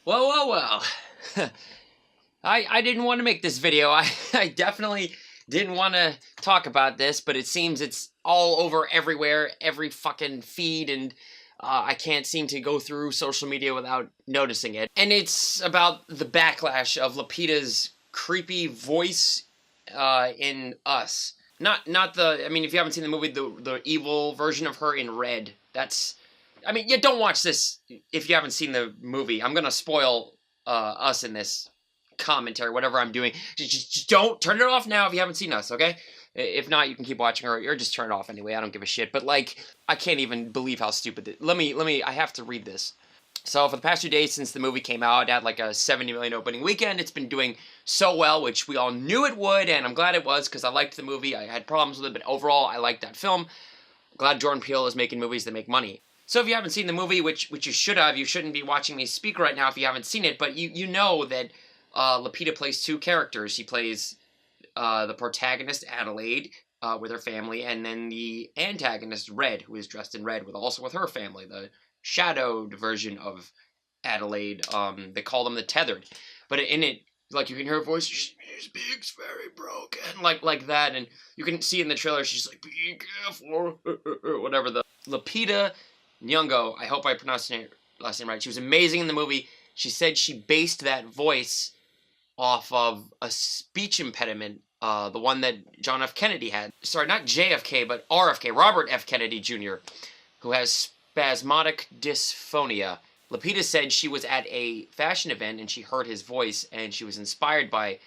Well. I didn't want to make this video. I definitely didn't want to talk about this, but it seems it's all over everywhere, every fucking feed, and I can't seem to go through social media without noticing it. And it's about the backlash of Lupita's creepy voice in Us. Not the, I mean, if you haven't seen the movie, the evil version of her in Red. That's, I mean, yeah, don't watch this if you haven't seen the movie. I'm gonna spoil Us in this commentary, whatever I'm doing. Just don't turn it off now if you haven't seen Us, okay? If not, you can keep watching or just turn it off anyway. I don't give a shit. But like, I can't even believe how stupid it. Let me. I have to read this. So for the past 2 days since the movie came out, it had like a 70 million opening weekend. It's been doing so well, which we all knew it would, and I'm glad it was because I liked the movie. I had problems with it, but overall, I liked that film. I'm glad Jordan Peele is making movies that make money. So if you haven't seen the movie, which you should have, you shouldn't be watching me speak right now if you haven't seen it. But you know that Lupita plays two characters. She plays the protagonist, Adelaide, with her family, and then the antagonist, Red, who is dressed in red, also with her family, the shadowed version of Adelaide. They call them the Tethered. But in it, like, you can hear her voice, she speaks very broken, like that, and you can see in the trailer, she's like, be careful, whatever. The Lupita Nyong'o, I hope I pronounced her last name right, she was amazing in the movie. She said she based that voice off of a speech impediment, the one that John F. Kennedy had. Sorry, not JFK, but RFK, Robert F. Kennedy Jr., who has spasmodic dysphonia. Lupita said she was at a fashion event and she heard his voice and she was inspired by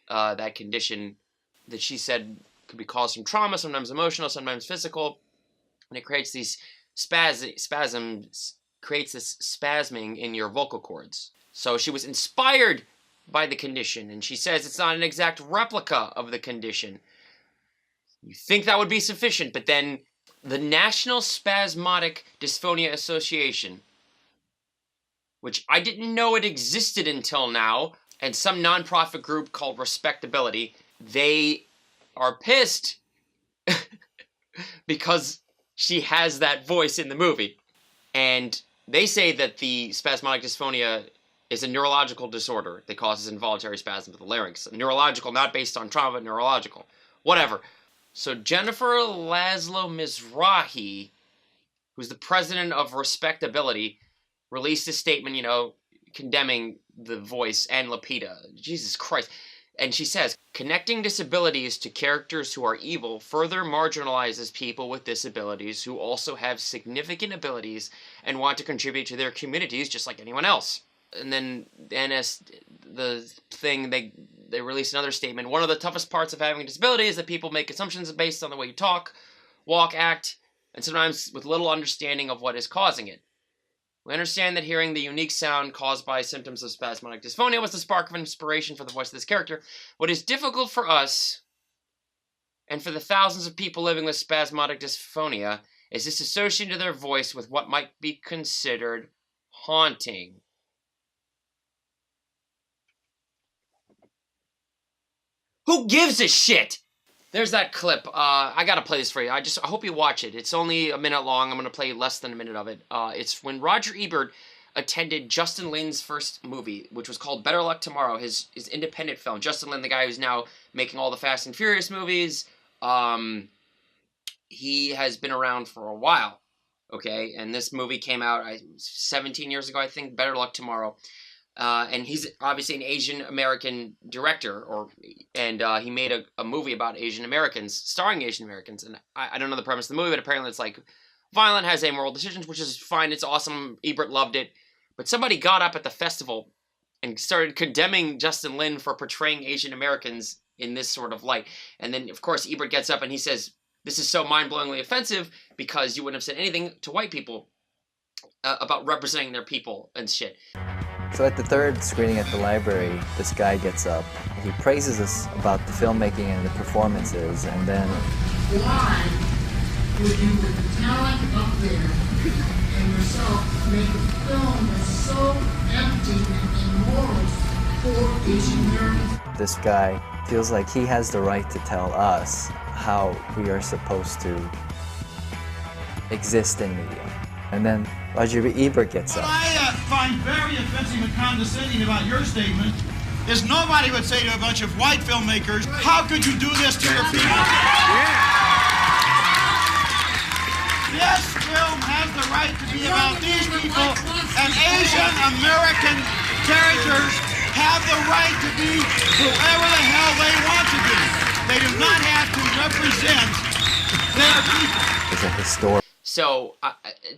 that condition that she said could be caused from trauma, sometimes emotional, sometimes physical, and it creates these spasms, creates this spasming in your vocal cords. So she was inspired by the condition, and she says it's not an exact replica of the condition. You think that would be sufficient, but then the National Spasmodic Dysphonia Association, which I didn't know it existed until now, and some nonprofit group called Respectability, they are pissed because she has that voice in the movie. And they say that the spasmodic dysphonia is a neurological disorder that causes involuntary spasms of the larynx. Neurological, not based on trauma, but neurological. Whatever. So Jennifer Laszlo Mizrahi, who's the president of Respectability, released a statement, condemning the voice and Lupita. Jesus Christ. And she says, connecting disabilities to characters who are evil further marginalizes people with disabilities who also have significant abilities and want to contribute to their communities just like anyone else. And then they released another statement. One of the toughest parts of having a disability is that people make assumptions based on the way you talk, walk, act, and sometimes with little understanding of what is causing it. We understand that hearing the unique sound caused by symptoms of spasmodic dysphonia was the spark of inspiration for the voice of this character. What is difficult for us, and for the thousands of people living with spasmodic dysphonia, is disassociating their voice with what might be considered haunting. Who gives a shit? There's that clip. I gotta play this for you. I hope you watch it. It's only a minute long. I'm gonna play less than a minute of it. It's when Roger Ebert attended Justin Lin's first movie, which was called Better Luck Tomorrow, his independent film. Justin Lin, the guy who's now making all the Fast and Furious movies, he has been around for a while, okay? And this movie came out 17 years ago, I think, Better Luck Tomorrow. And he's obviously an Asian American director, and he made a movie about Asian Americans, starring Asian Americans. And I don't know the premise of the movie, but apparently it's like violent, has amoral decisions, which is fine. It's awesome. Ebert loved it. But somebody got up at the festival and started condemning Justin Lin for portraying Asian Americans in this sort of light. And then, of course, Ebert gets up and he says, this is so mind-blowingly offensive because you wouldn't have said anything to white people about representing their people and shit. So at the third screening at the library, this guy gets up. He praises us about the filmmaking and the performances, and then... Why would you, with the talent up there and yourself, make a film that's so empty and immoral for Asian Americans? This guy feels like he has the right to tell us how we are supposed to exist in media. And then Roger Ebert gets What up. I find very offensive and condescending about your statement is nobody would say to a bunch of white filmmakers, how could you do this to your people? This film has the right to be about these people, and Asian American characters have the right to be whoever the hell they want to be. They do not have to represent their people. It's a historic. So,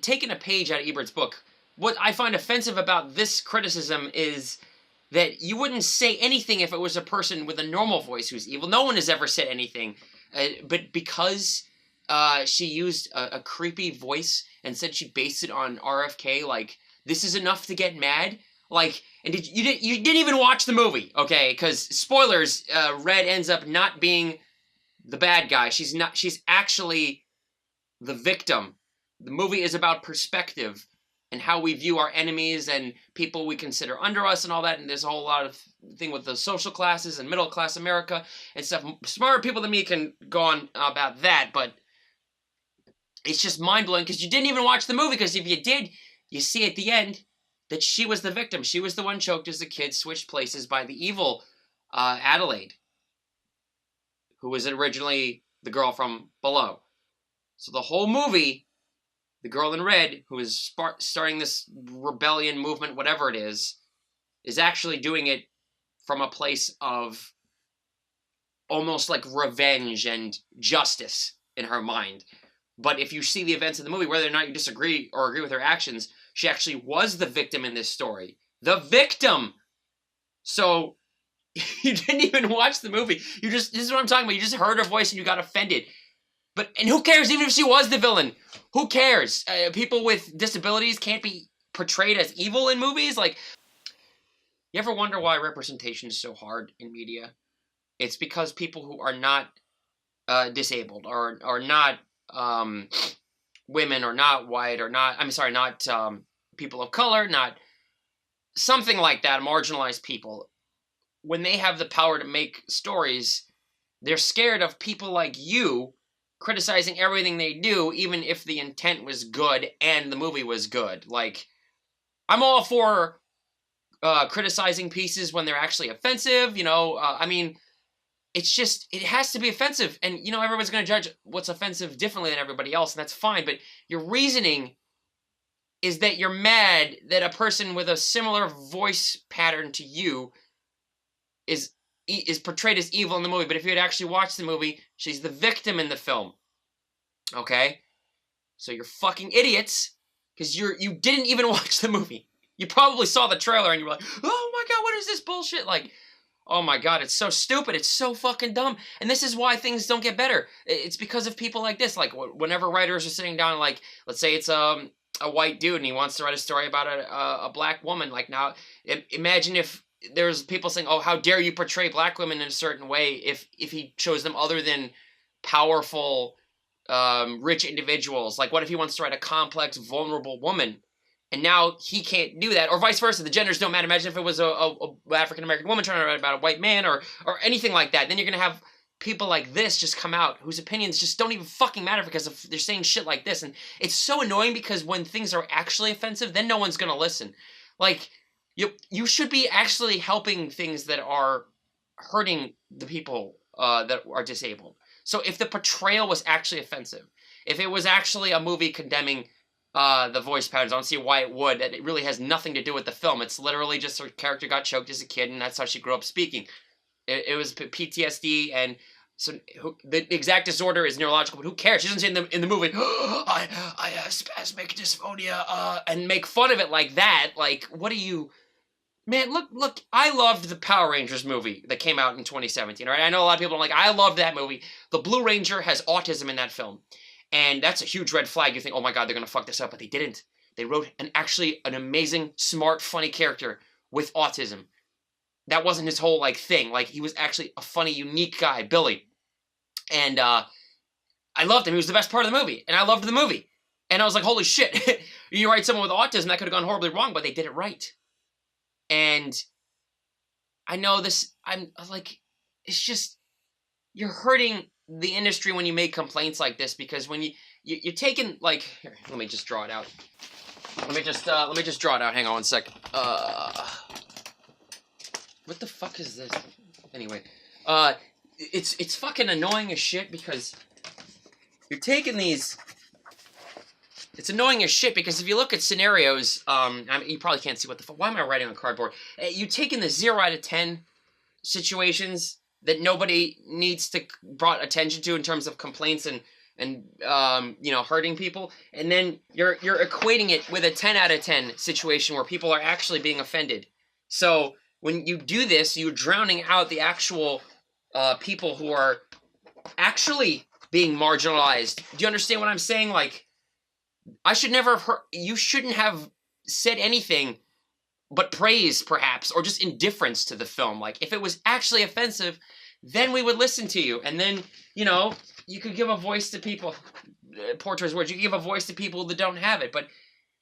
taking a page out of Ebert's book, what I find offensive about this criticism is that you wouldn't say anything if it was a person with a normal voice who's evil. No one has ever said anything. But because she used a creepy voice and said she based it on RFK, like, this is enough to get mad? Like, and you didn't even watch the movie, okay? Because, spoilers, Red ends up not being the bad guy. She's actually the victim. The movie is about perspective and how we view our enemies and people we consider under us and all that. And there's a whole lot of thing with the social classes and middle class America and stuff. Smarter people than me can go on about that, but it's just mind-blowing because you didn't even watch the movie, because if you did, you see at the end that she was the victim. She was the one choked as a kid, switched places by the evil Adelaide, who was originally the girl from Below. So the whole movie, the girl in red, who is starting this rebellion movement, whatever it is actually doing it from a place of almost like revenge and justice in her mind. But if you see the events of the movie, whether or not you disagree or agree with her actions, she actually was the victim in this story. The victim! So, you didn't even watch the movie. This is what I'm talking about. You just heard her voice and you got offended. And who cares, even if she was the villain? Who cares? People with disabilities can't be portrayed as evil in movies? Like, you ever wonder why representation is so hard in media? It's because people who are not disabled, or not women, or not white, or not, not people of color, not something like that, marginalized people, when they have the power to make stories, they're scared of people like you criticizing everything they do, even if the intent was good and the movie was good. Like, I'm all for criticizing pieces when they're actually offensive, it's just, it has to be offensive, and, everyone's going to judge what's offensive differently than everybody else, and that's fine, but your reasoning is that you're mad that a person with a similar voice pattern to you is portrayed as evil in the movie. But if you had actually watched the movie, she's the victim in the film. Okay? So you're fucking idiots, because you didn't even watch the movie. You probably saw the trailer and you were like, oh my god, what is this bullshit? Like, oh my god, it's so stupid, it's so fucking dumb. And this is why things don't get better. It's because of people like this. Like, whenever writers are sitting down, like, let's say it's a white dude and he wants to write a story about a black woman. Like, now, imagine if there's people saying, oh, how dare you portray black women in a certain way, if he chose them other than powerful, rich individuals. Like, what if he wants to write a complex, vulnerable woman? And now he can't do that, or vice versa. The genders don't matter. Imagine if it was a African-American woman trying to write about a white man, or anything like that. Then you're going to have people like this just come out, whose opinions just don't even fucking matter because they're saying shit like this. And it's so annoying, because when things are actually offensive, then no one's going to listen. Like, you should be actually helping things that are hurting the people that are disabled. So if the portrayal was actually offensive, if it was actually a movie condemning the voice patterns, I don't see why it would. It really has nothing to do with the film. It's literally just her character got choked as a kid, and that's how she grew up speaking. It was PTSD, and so the exact disorder is neurological, but who cares? She doesn't say in the movie, I have spasmic dysphonia, and make fun of it like that. Like, what do you... Man, look, I loved the Power Rangers movie that came out in 2017, all right? I know a lot of people are like, I love that movie. The Blue Ranger has autism in that film. And that's a huge red flag. You think, oh my god, they're going to fuck this up. But they didn't. They wrote actually an amazing, smart, funny character with autism. That wasn't his whole, thing. Like, he was actually a funny, unique guy, Billy. And I loved him. He was the best part of the movie. And I loved the movie. And I was like, holy shit. You write someone with autism, that could have gone horribly wrong, but they did it right. And I know this, I'm like, it's just, you're hurting the industry when you make complaints like this, because when you're taking, like, here, let me just draw it out. Let me just draw it out. Hang on one sec. What the fuck is this? Anyway, it's fucking annoying as shit because you're taking these. It's annoying as shit because if you look at scenarios, I mean, you probably can't see what the fuck. Why am I writing on cardboard? You're taking the 0 out of 10 situations that nobody needs to brought attention to in terms of complaints and you know, hurting people, and then you're equating it with a 10 out of 10 situation where people are actually being offended. So when you do this, you're drowning out the actual people who are actually being marginalized. Do you understand what I'm saying? Like, I should never have heard. You shouldn't have said anything but praise, perhaps, or just indifference to the film. Like, if it was actually offensive, then we would listen to you, and then, you know, you could give a voice to people. Poor choice of words. You could give a voice to people that don't have it, but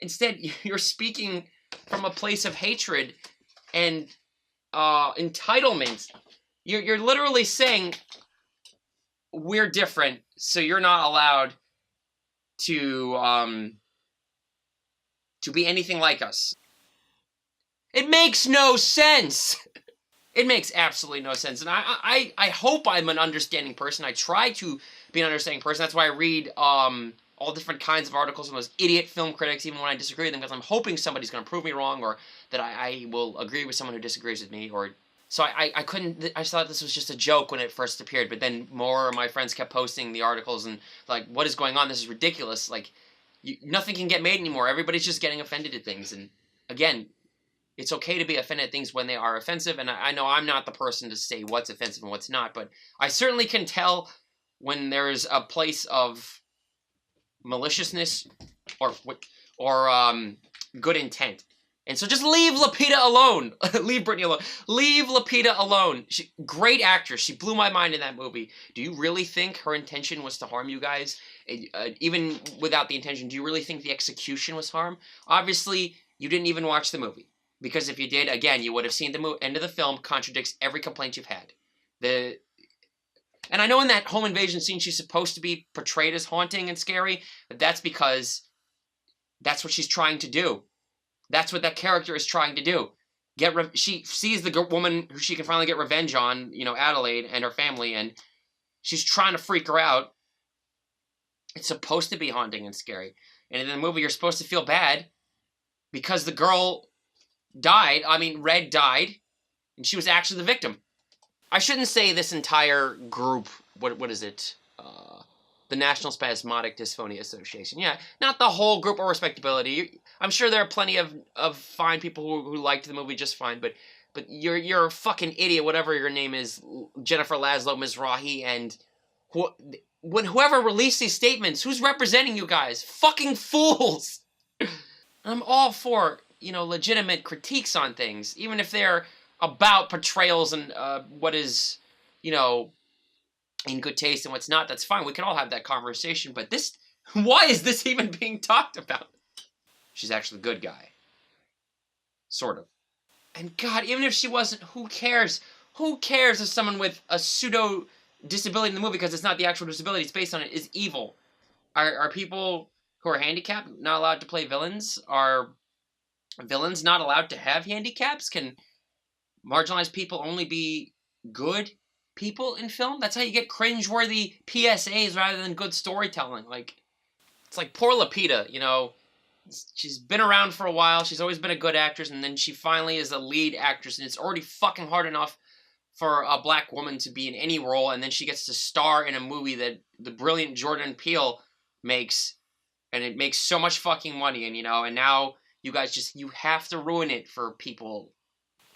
instead, you're speaking from a place of hatred and entitlement. You're literally saying we're different, so you're not allowed to be anything like us. It makes no sense. It makes absolutely no sense. And I hope I'm an understanding person. I try to be an understanding person. That's why I read all different kinds of articles from those idiot film critics, even when I disagree with them, because I'm hoping somebody's going to prove me wrong, or that I will agree with someone who disagrees with me. Or so I couldn't. I thought this was just a joke when it first appeared, but then more of my friends kept posting the articles and like, what is going on? This is ridiculous. Like, nothing can get made anymore. Everybody's just getting offended at things. And again, it's okay to be offended at things when they are offensive, and I know I'm not the person to say what's offensive and what's not, but I certainly can tell when there's a place of maliciousness or good intent. And so just leave Lupita alone. Leave Brittany alone. Leave Lupita alone. Great actress. She blew my mind in that movie. Do you really think her intention was to harm you guys? Even without the intention, do you really think the execution was harm? Obviously, you didn't even watch the movie. Because if you did, again, you would have seen the end of the film contradicts every complaint you've had. And I know in that home invasion scene she's supposed to be portrayed as haunting and scary, but that's because that's what she's trying to do. That's what that character is trying to do. She sees the woman who she can finally get revenge on, you know, Adelaide and her family, and she's trying to freak her out. It's supposed to be haunting and scary. And in the movie, you're supposed to feel bad because the girl died. I mean, Red died, and she was actually the victim. I shouldn't say this entire group, what is it? The National Spasmodic Dysphonia Association. Yeah, not the whole group or respectability. I'm sure there are plenty of fine people who liked the movie just fine, but you're a fucking idiot, whatever your name is, Jennifer Laszlo, Mizrahi, and whoever released these statements, who's representing you guys? Fucking fools! I'm all for, you know, legitimate critiques on things, even if they're about portrayals and what is, you know, in good taste and what's not. That's fine. We can all have that conversation. But this, why is this even being talked about? She's actually a good guy. Sort of. And God, even if she wasn't, who cares? Who cares if someone with a pseudo disability in the movie, because it's not the actual disability it's based on, it is evil? Are people who are handicapped not allowed to play villains? Are villains not allowed to have handicaps? Can marginalized people only be good people in film? That's how you get cringeworthy PSAs rather than good storytelling. Like, it's like poor Lupita, you know, she's been around for a while, she's always been a good actress, and then she finally is a lead actress, and it's already fucking hard enough for a black woman to be in any role, and then she gets to star in a movie that the brilliant Jordan Peele makes, and it makes so much fucking money, and, you know, and now you guys you have to ruin it for people.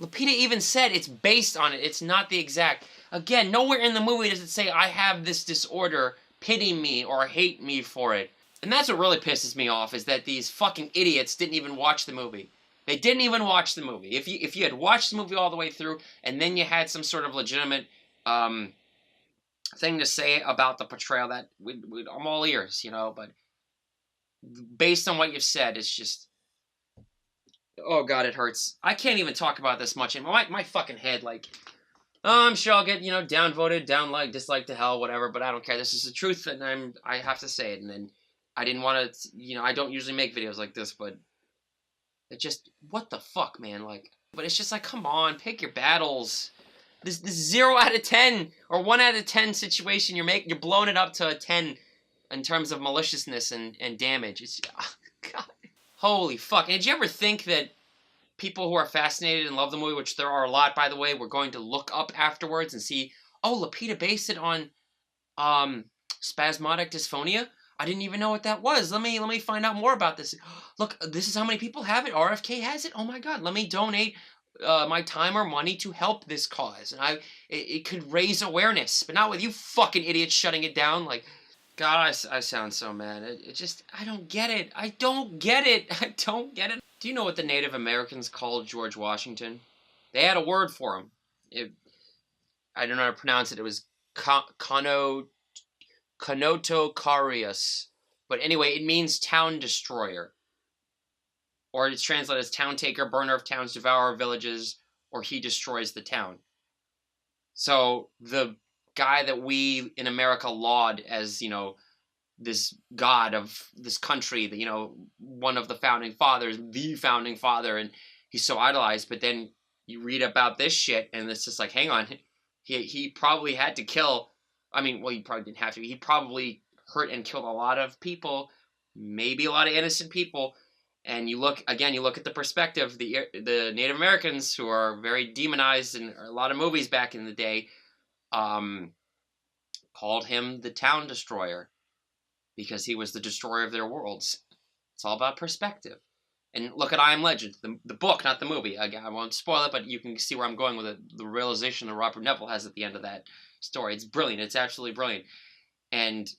Lupita even said it's based on it. It's not the exact. Again, nowhere in the movie does it say, I have this disorder, pity me or hate me for it. And that's what really pisses me off, is that these fucking idiots didn't even watch the movie. They didn't even watch the movie. If you had watched the movie all the way through, and then you had some sort of legitimate thing to say about the portrayal, that I'm all ears, you know, but based on what you've said, it's just, oh God, it hurts. I can't even talk about this much anymore. My fucking head, like, oh, I'm sure I'll get, you know, downvoted, disliked to hell, whatever, but I don't care. This is the truth, and I have to say it. And then I didn't want to, I don't usually make videos like this, but it just, what the fuck, man? Like, but it's just like, come on, pick your battles. This 0 out of 10 or 1 out of 10 situation you're blowing it up to a 10 in terms of maliciousness and damage. It's, oh, God. Holy fuck. And did you ever think that people who are fascinated and love the movie, which there are a lot, by the way, were going to look up afterwards and see, oh, Lupita based it on spasmodic dysphonia? I didn't even know what that was. Let me find out more about this. Look, this is how many people have it. RFK has it. Oh my God, let me donate my time or money to help this cause. And it could raise awareness, but not with you fucking idiots shutting it down. Like, God, I sound so mad. It just, I don't get it. I don't get it. I don't get it. Do you know what the Native Americans called George Washington? They had a word for him. I don't know how to pronounce it. It was Conotocarius. But anyway, it means town destroyer. Or it's translated as town taker, burner of towns, devourer of villages, or he destroys the town. So the guy that we in America laud as, this god of this country, one of the founding fathers, the founding father, and he's so idolized, but then you read about this shit, and it's just like, hang on, he probably had to kill, he probably didn't have to, he probably hurt and killed a lot of people, maybe a lot of innocent people, and you look at the perspective, the Native Americans, who are very demonized in a lot of movies back in the day, called him the town destroyer, because he was the destroyer of their worlds. It's all about perspective. And look at I Am Legend, the book, not the movie. Again, I won't spoil it, but you can see where I'm going with it. The realization that Robert Neville has at the end of that story. It's brilliant. It's absolutely brilliant. And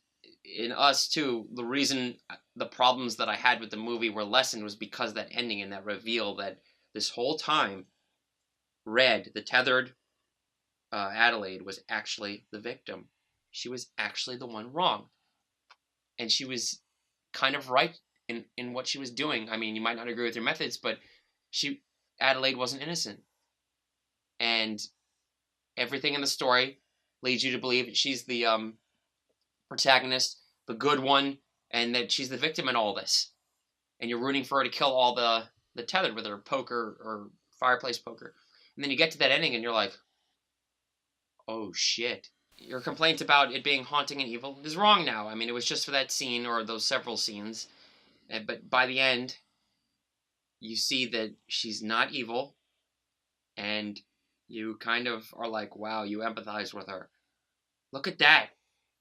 in Us, too, the reason the problems that I had with the movie were lessened was because of that ending and that reveal that this whole time, Red, the tethered Adelaide, was actually the victim. She was actually the one wrong. And she was kind of right in what she was doing. You might not agree with her methods, but Adelaide wasn't innocent. And everything in the story leads you to believe that she's the protagonist, the good one, and that she's the victim in all this. And you're rooting for her to kill all the tethered with her poker or fireplace poker. And then you get to that ending and you're like, oh shit. Your complaint about it being haunting and evil is wrong now. It was just for that scene or those several scenes. But by the end, you see that she's not evil. And you kind of are like, wow, you empathize with her. Look at that.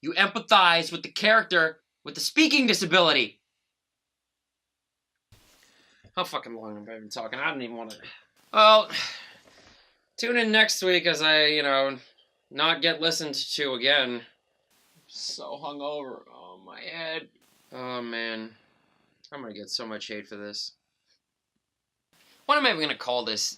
You empathize with the character with the speaking disability. How fucking long have I been talking? I don't even want to... Well, tune in next week as I, not get listened to again. I'm so hungover. Oh, my head. Oh, man. I'm gonna get so much hate for this. What am I even gonna call this?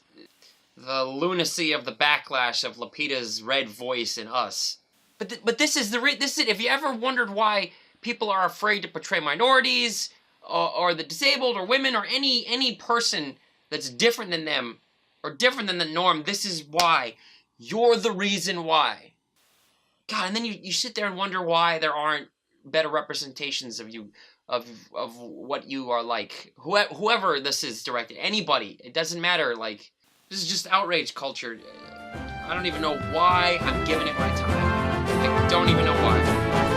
The lunacy of the backlash of Lupita's red voice in Us. But this is this is it. If you ever wondered why people are afraid to portray minorities, or the disabled, or women, or any person that's different than them, or different than the norm, this is why. You're the reason why. God, and then you sit there and wonder why there aren't better representations of you, of what you are like. Whoever this is directed, anybody, it doesn't matter. Like, this is just outrage culture. I don't even know why I'm giving it my time. I don't even know why.